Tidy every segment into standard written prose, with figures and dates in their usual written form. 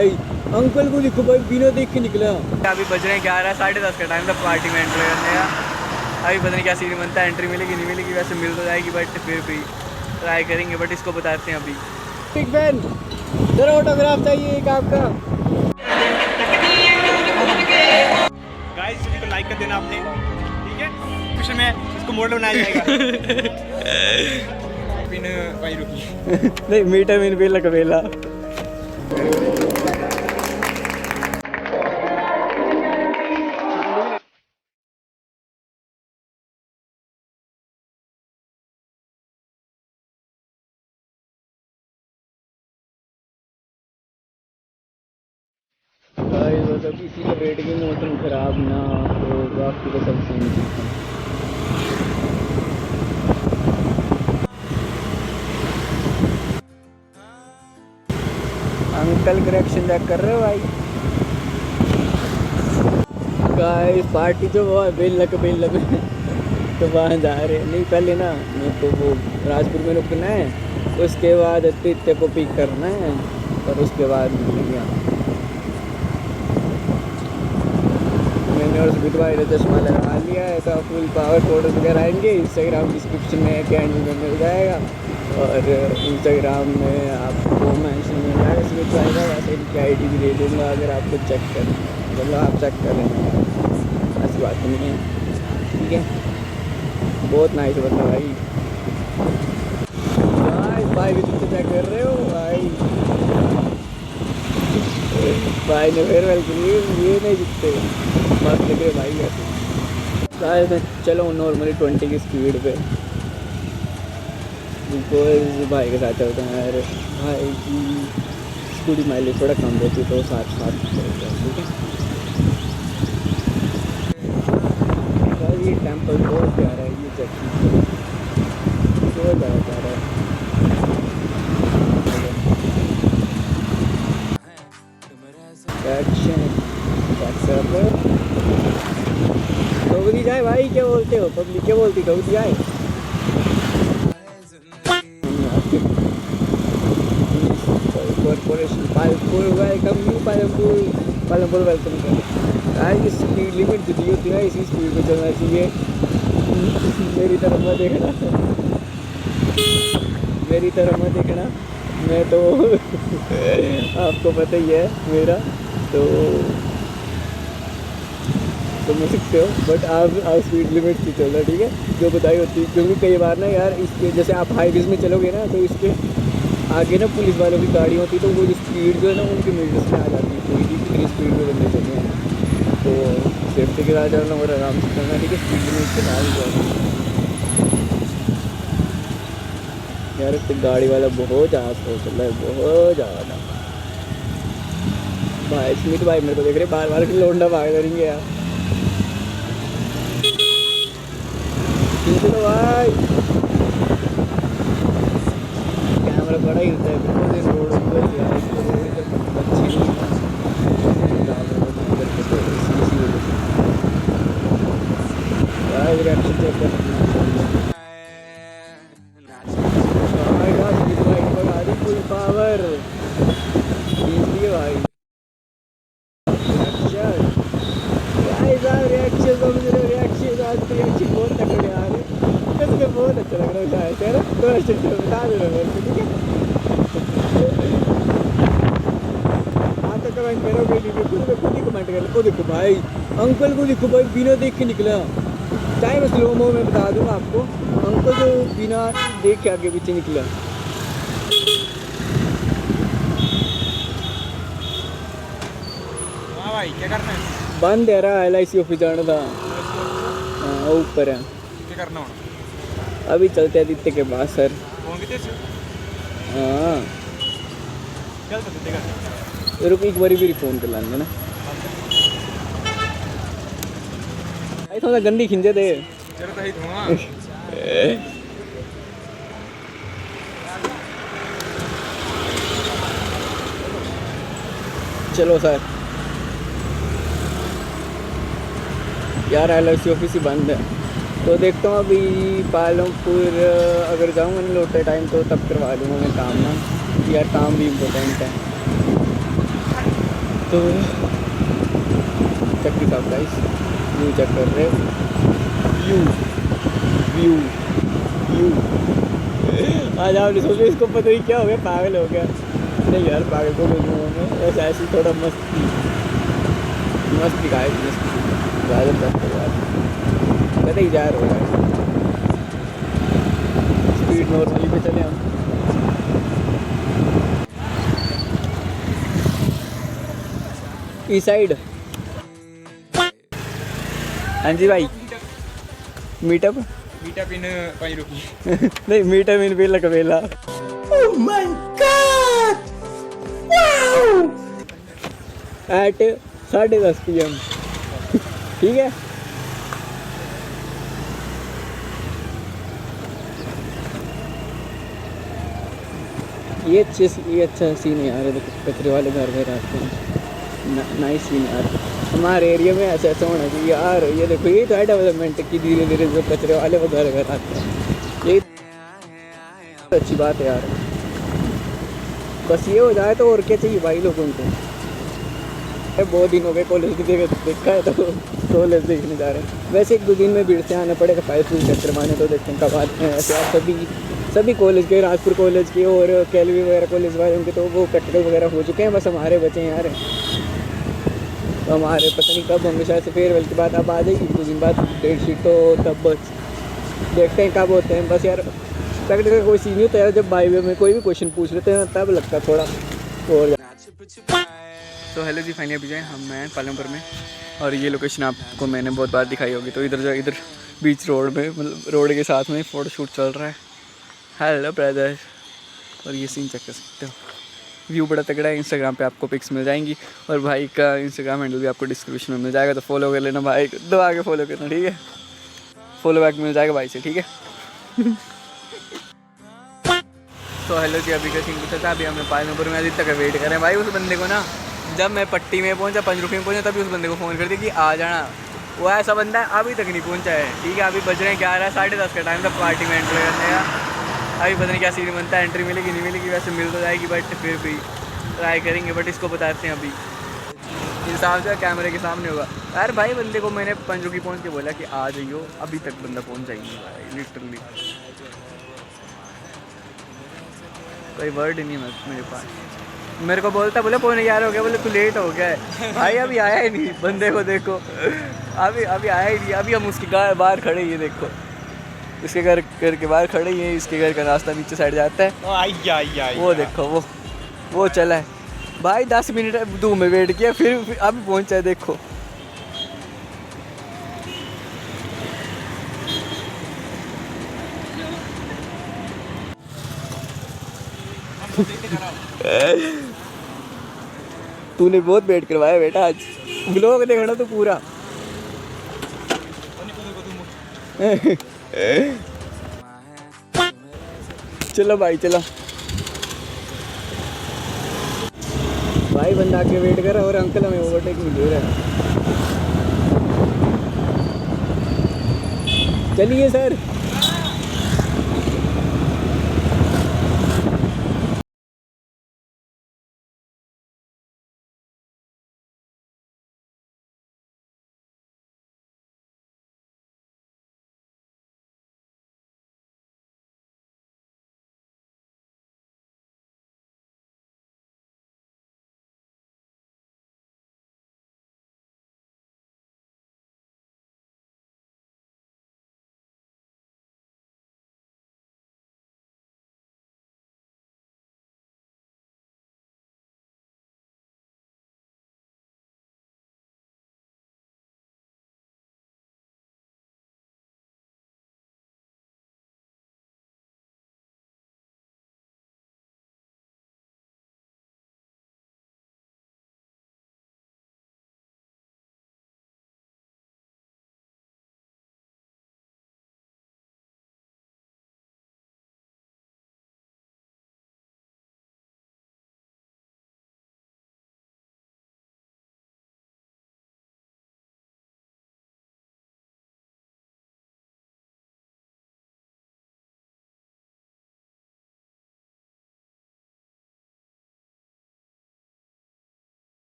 भाई, अंकल को देखो भाई, बिना देख के निकला। अभी बज रहे हैं 11, 10:30 का टाइम था पार्टी में एंट्री करने का। अभी पता नहीं क्या सीन बनता है, एंट्री मिलेगी नहीं मिलेगी, वैसे मिल तो जाएगी बट फिर भी ट्राई करेंगे। बट इसको बताते हैं अभी। बिग फैन सर, ऑटोग्राफ चाहिए एक आपका। गाइस इसको लाइक कर देना आपने, ठीक है? कुछ में इसको मॉडल बनाया जाएगा। पिन वहीं रुकी। नहीं, मीठा मीन बेला कबेला। मतलब इसी का वेट की मौसम खराब ना तो बाकी तो सब सीन ठीक है। अंकल करेक्शन चेक कर रहे हो भाई? गाइस पार्टी जो वो बेल में तो वहाँ जा रहे हैं। नहीं पहले ना मेरे को वो राजपुर में रुकना है, उसके बाद इतने को पिक करना है और उसके बाद मिलेंगे। मैंने और सुमित भाई ने चश्मा लगा लिया है तो फुल पावर फोटोज वगैरह आएंगे। इंस्टाग्राम डिस्क्रिप्शन में कैंड में मिल जाएगा और इंस्टाग्राम में आपको मेंशन मिल जाएगा सुमित भाई का। वैसे इनकी आईडी भी दे दूँगा अगर आपको चेक करना है, मतलब आप चेक कर लेना, ऐसी बात नहीं है, ठीक है? बहुत नाइस बंदा भाई। भाई भी तुम चेक कर रहे हो भाई? भाई ने फेयरवेल के लिए ये नहीं दिखते मस्त लग रहे भाई ऐसे। चलो नॉर्मली 20 की स्पीड पे, बिकॉज भाई के साथ चलते हैं यार। भाई की स्कूटी माइलेज थोड़ा कम रहती है तो 60 चलते हैं, ठीक है? भाई ये टेम्पल बहुत प्यारा है, ये चेक बहुत ज़्यादा प्यारा है। कबूदी जाए भाई, क्या बोलते हो? पब्लिक क्या बोलती? कबूदी जाए। Corporation Palampur welcome you, Palampur welcome कर। यार ये स्पीड लिमिट जितनी होती है ना इसी स्पीड पे चलना चाहिए। मेरी तरफ मत देखना, मेरी तरफ मत देखना, मैं तो आपको पता ही है मेरा तो समझ सकते हो। बट आप स्पीड लिमिट से चलना, ठीक है? जो बताई होती है, क्योंकि कई बार ना यार इसके जैसे आप हाईवेज में चलोगे ना तो इसके आगे ना पुलिस वालों की गाड़ी होती है तो वो जो स्पीड जो है ना उनके मीटर्स में आ जाती है, कोई भी कितनी स्पीड में बंदे चलते हैं। तो सेफ्टी के साथ चलना और आराम से चलना, ठीक है? स्पीड लिमिट के साथ जाना यार। गाड़ी वाला बहुत ज़्यादा स्लो चल रहा है, बहुत ज़्यादा। भाई स्मित भाई मेरे को देख रहे बार लौंडा भाग करेंगे यार। चलो भाई, कैमरा बड़ा ही होता है बिकॉज रोड यार, इसको रोड तक अच्छी नहीं रिएक्शन चेक करना। फुल पावर इसलिए भाई रिएक्शन बहुत तगड़े आ रहे हैं, तुम्हें बहुत अच्छा लग रहा है तेरा। बता दो मेरे को, ठीक है? आप तो कमेंट करोगे खुद ही कमेंट कर लो। देखो भाई, अंकल को देखो भाई, बिना देख के निकला। चाहे मैं स्लो मो में बता दूँगा आपको, अंकल जो बिना देख के आगे पीछे निकला। हाँ भाई क्या करना है? बंद है रहा, LIC ऑफिस जाना था। हाँ ऊपर है, क्या करना होना? अभी चलते हैं आदित्य के पास सर। फोन भी तेज? हाँ चल तो देगा। रुक एक बारी भी फ़ोन कर लाने ना भाई, थोड़ा गंदी खिंचे दे। चलो तो ही धुआं। चलो सर यार, LIC ऑफिस ही बंद है तो देखता हूँ अभी पालमपुर अगर जाऊँगा नहीं लौटते टाइम तो तब करवा लूँगा मैं काम ना, यार काम भी इम्पोर्टेंट है। तो check it out guys, views check कर रहे हो, व्यू व्यू व्यू। आज आपने सोचा इसको पता ही क्या हो गया, पागल हो गया। नहीं यार पागल को बोलूँ मैं, ऐसा ऐसी थोड़ा मस्ती मस्ती गाइस, मस्ती ज़्यादा मस्त यार, कहते ही जा रहा है। स्पीड नॉर्मली पे चले हम। इस साइड। हाँ जी भाई, मीटअप मीटअप इन 5 रुपये। नहीं, मीटअप इन बेला कबेला। Oh my God, wow, at 10:30 PM। ठीक है, ये अच्छा सीन है यार। देखो कचरे वाले घर में रहते हैं, नाइस सीन यार। हमारे एरिया में ऐसा ऐसा होना चाहिए यार। ये देखो, ये तो है डेवलपमेंट की, धीरे धीरे जो कचरे वाले वो घर घर आते हैं, ये तो अच्छी बात है यार। बस ये हो जाए तो और क्या चाहिए भाई लोगों को। बहुत दिन हो गए कॉलेज भी देखा है, तो कॉलेज देखने जा रहे हैं। वैसे 1-2 दिन में भीड़ से आना पड़ेगा, फाइल फूल चेक करवाने, तो देखते हैं कब आते हैं। ऐसे आप सभी कॉलेज के, राजपुर कॉलेज के और कैलवी वगैरह कॉलेज वाले उनके तो वो प्रैक्टिकल वगैरह हो चुके हैं, बस हमारे बचे हैं यार। तो हमारे पता नहीं कब होंगे, शायद से फेयरवेल के बाद अब आ जाएगी 2 दिन बाद डेट शीट, तो तब बस देखते हैं कब होते हैं। बस यार प्रैक्टिकल कोई सीन नहीं होता यार, जब बायो में कोई भी क्वेश्चन पूछ लेते हैं तब लगता है थोड़ा और। तो हेलो जी, फाइनली अभी जाए हम मैं पालमपुर में, और ये लोकेशन आपको मैंने बहुत बार दिखाई होगी। तो इधर बीच रोड में, मतलब रोड के साथ में फ़ोटो शूट चल रहा है। हेलो ब्रदर, और ये सीन चेक कर सकते हो, व्यू बड़ा तगड़ा है। इंस्टाग्राम पे आपको पिक्स मिल जाएंगी, और भाई का इंस्टाग्राम हैंडल भी आपको डिस्क्रिप्शन में मिल जाएगा, तो फॉलो कर लेना भाई, दबा के फॉलो करना, ठीक है। फॉलो बैक मिल जाएगा भाई से, ठीक है। तो हेलो जी, अभी का सीन पूछा था, अभी हमें पालमपुर में अभी तक वेट कर रहे हैं भाई। उस बंदे को ना, जब मैं पट्टी में पहुंचा, पंचरुखी में पहुंचा, तभी उस बंदे को फ़ोन कर दिया कि आ जाना। वो ऐसा बंदा अभी तक नहीं पहुंचा है, ठीक है। अभी बज रहे हैं 11, 10:30 का टाइम था पार्टी में एंट्री करने का। अभी पता नहीं क्या सीन बनता है, एंट्री मिलेगी नहीं मिलेगी, वैसे मिल तो जाएगी, बट फिर भी ट्राई करेंगे। बट इसको बताते हैं अभी इंसान जो कैमरे के सामने होगा। यार भाई बंदे को मैंने पंचरुखी पहुँच के बोला कि आ जाइयो, अभी तक बंदा पहुँच जाएंगे भाई, लिटरली कोई वर्ड ही नहीं है मेरे पास। मेरे को बोलता, बोले 11:15 हो गया, बोले तू लेट हो गया है भाई, अभी आया ही नहीं। बंदे को देखो, अभी आया ही नहीं। अभी हम उसके घर बाहर खड़े ही, देखो इसके घर के बाहर खड़े ही हैं। इसके घर का रास्ता नीचे साइड जाता है, वो देखो वो चला है भाई। 10 मिनट धूप में वेट किया, फिर अभी पहुंचा है, देखो। तूने बहुत वेट करवाया बेटा, आज ब्लॉग देखना तो पूरा। चलो भाई चलो भाई, बंदा आके वेट कर रहा है और अंकल हमें ओवरटेक नहीं दे रहा है। चलिए सर।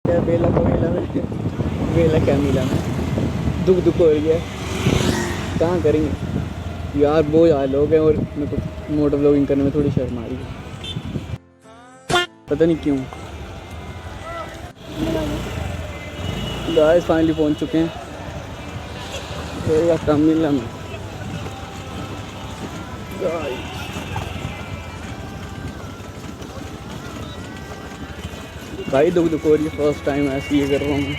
क्या बेला को बेला क्या मिला मैं दुख हो रही है। कहाँ करेंगे यार, बहुत ज़्यादा लोग हैं और मेरे को मोटर व्लॉगिंग करने में थोड़ी शर्म आ रही है, पता नहीं क्यों। गाइस फाइनली पहुंच चुके हैं। कम मिला मैं भाई दुख हो रही है। फर्स्ट टाइम ऐसे ये कर रहा हूँ मैं।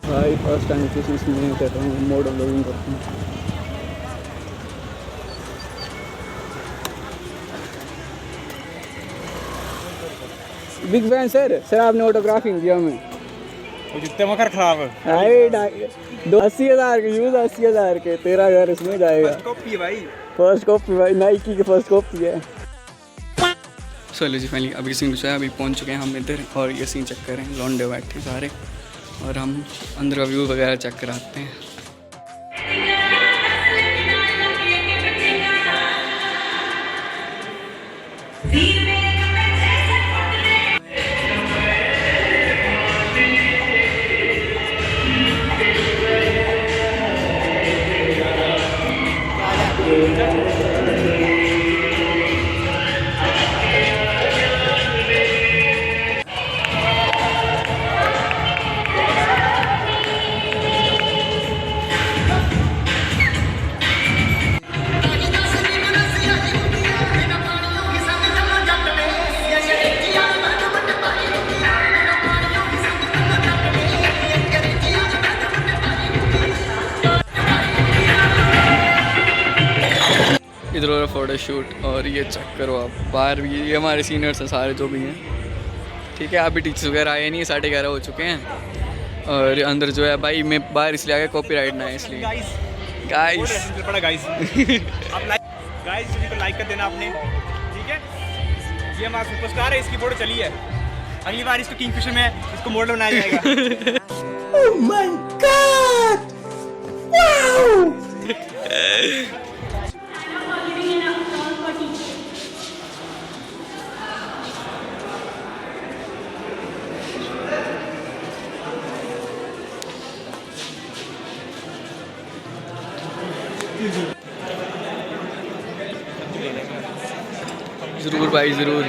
भाई फर्स्ट टाइम क्रिसमस में कर रहा हूँ, मॉडल व्लॉगिंग करता हूँ। बिग फैन सर आपने ऑटोग्राफिंग दिया हमें। जितने मकर खराब है 80,000 के यूज 80,000 के, तेरा घर इसमें जाएगा। कॉपी भाई, फर्स्ट कॉपी भाई, नाइकी की फर्स्ट कॉपी है। चलो जी फाइनली अभी सीन जो है अभी पहुंच चुके हैं हम इधर, और ये सीन चेक करें, लौंडे बैठे सारे, और हम अंदर का व्यू वगैरह चेक कराते हैं। इधर हो रहा फोटो शूट, और ये चेक करो आप, बाहर भी ये हमारे सीनियर्स हैं सारे जो भी हैं, ठीक है। अभी टीचर्स वगैरह आए नहीं, 11:30 हो चुके हैं। और अंदर जो है भाई मैं बाहर इसलिए आ गया, कॉपीराइट ना है इसलिए। गाइस गाइस वीडियो को लाइक कर देना आपने, ठीक है। ये हमारा सुपरस्टार है, इसकी फोटो चली है। अगली बार इसको किंगफिशर में इसको मॉडल बनाया जाएगा। ओह माय गॉड, वाओ। ज़रूर भाई ज़रूर।